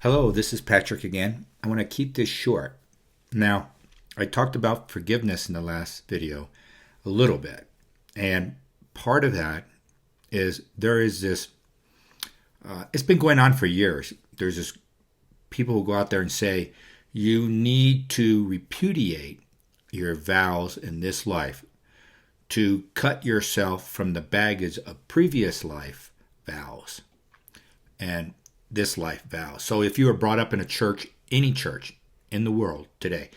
Hello, this is Patrick again. I want to keep this short. Now, I talked about forgiveness in the last video a little bit. And part of that is there is this, it's been going on for years. There's this people who go out there and say, you need to repudiate your vows in this life to cut yourself from the baggage of previous life vows and this life vows. So if you were brought up in a church, any church in the world today,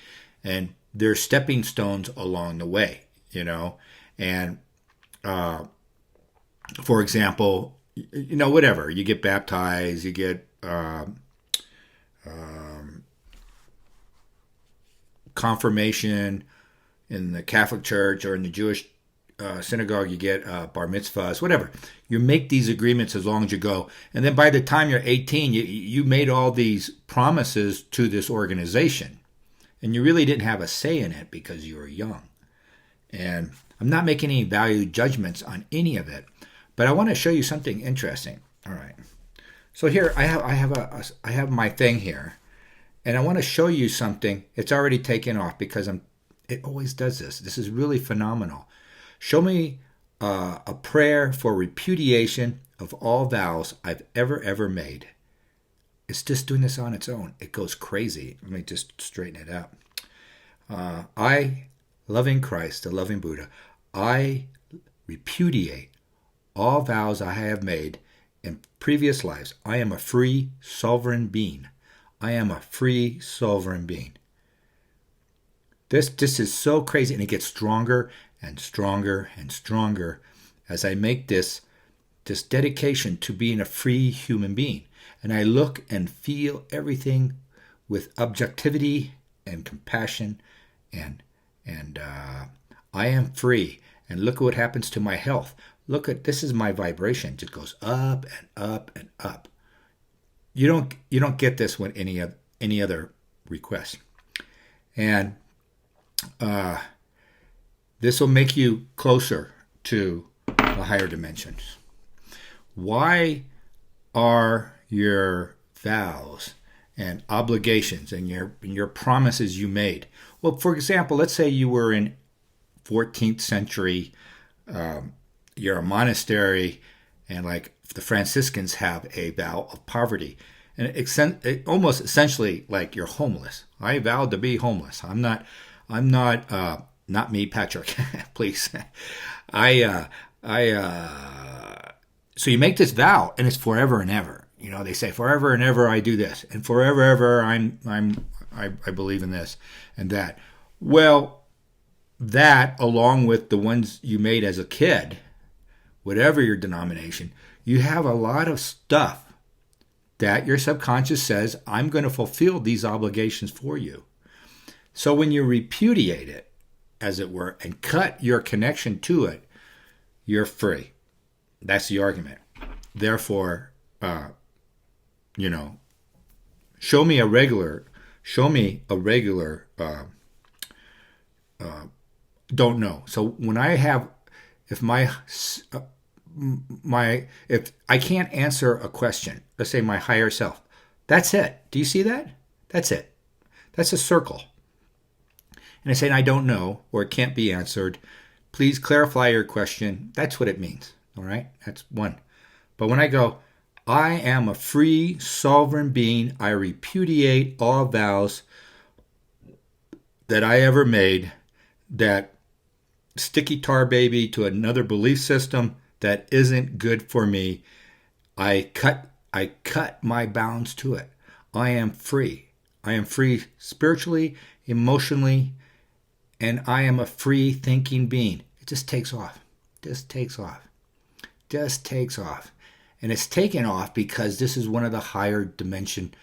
and there's stepping stones along the way, and for example, whatever, you get baptized, you get confirmation in the Catholic Church or in the Jewish synagogue, you get bar mitzvahs, whatever. You make these agreements as long as you go. And then by the time you're 18, you made all these promises to this organization. And you really didn't have a say in it because you were young. And I'm not making any value judgments on any of it. But I want to show you something interesting. All right. So here I have my thing here. And I want to show you something. It's already taken off because it always does this. This is really phenomenal. Show me a prayer for repudiation of all vows I've ever made. It's just doing this on its own. It goes crazy. Let me just straighten it out. I, loving Christ, the loving Buddha, I repudiate all vows I have made in previous lives. I am a free, sovereign being. I am a free, sovereign being. This is so crazy, and it gets stronger and stronger and stronger as I make this dedication to being a free human being. And I look and feel everything with objectivity and compassion, and I am free. And look at what happens to my health. This is my vibration. It just goes up and up and up. You don't get this with any other request. And this will make you closer to the higher dimensions. Why are your vows and obligations and your promises you made? Well, for example, let's say you were in 14th century, you're a monastery, and like the Franciscans have a vow of poverty. And it almost essentially like you're homeless. I vowed to be homeless. I'm not me, Patrick, please. So you make this vow, and it's forever and ever. They say forever and ever I do this, and forever ever I believe in this and that. Well, that along with the ones you made as a kid, whatever your denomination, you have a lot of stuff that your subconscious says, I'm going to fulfill these obligations for you. So when you repudiate it, as it were, and cut your connection to it, you're free. That's the argument. Therefore, show me a regular, don't know. So when I have, if I can't answer a question, let's say my higher self, that's it. Do you see that? That's it. That's a circle. And I say, I don't know, or it can't be answered. Please clarify your question. That's what it means. All right? That's one. But when I go, I am a free, sovereign being. I repudiate all vows that I ever made that sticky tar baby to another belief system that isn't good for me. I cut my bounds to it. I am free. I am free spiritually, emotionally, and I am a free thinking being. It just takes off. Just takes off. Just takes off. And it's taken off because this is one of the higher dimension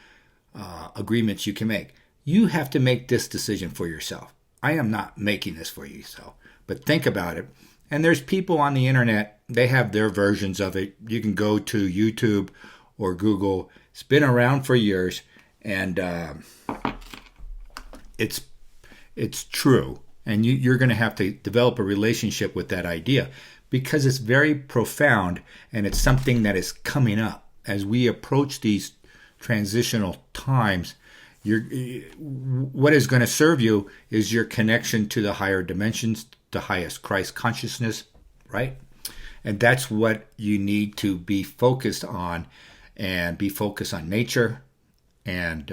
agreements you can make. You have to make this decision for yourself. I am not making this for you, but think about it. And there's people on the internet, they have their versions of it. You can go to YouTube or Google. It's been around for years, and it's true. And you're going to have to develop a relationship with that idea because it's very profound, and it's something that is coming up as we approach these transitional times, what is going to serve you is your connection to the higher dimensions, the highest Christ consciousness, right? And that's what you need to be focused on, and be focused on nature, and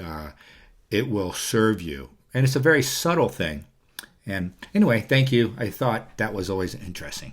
it will serve you. And it's a very subtle thing. And anyway, thank you. I thought that was always interesting.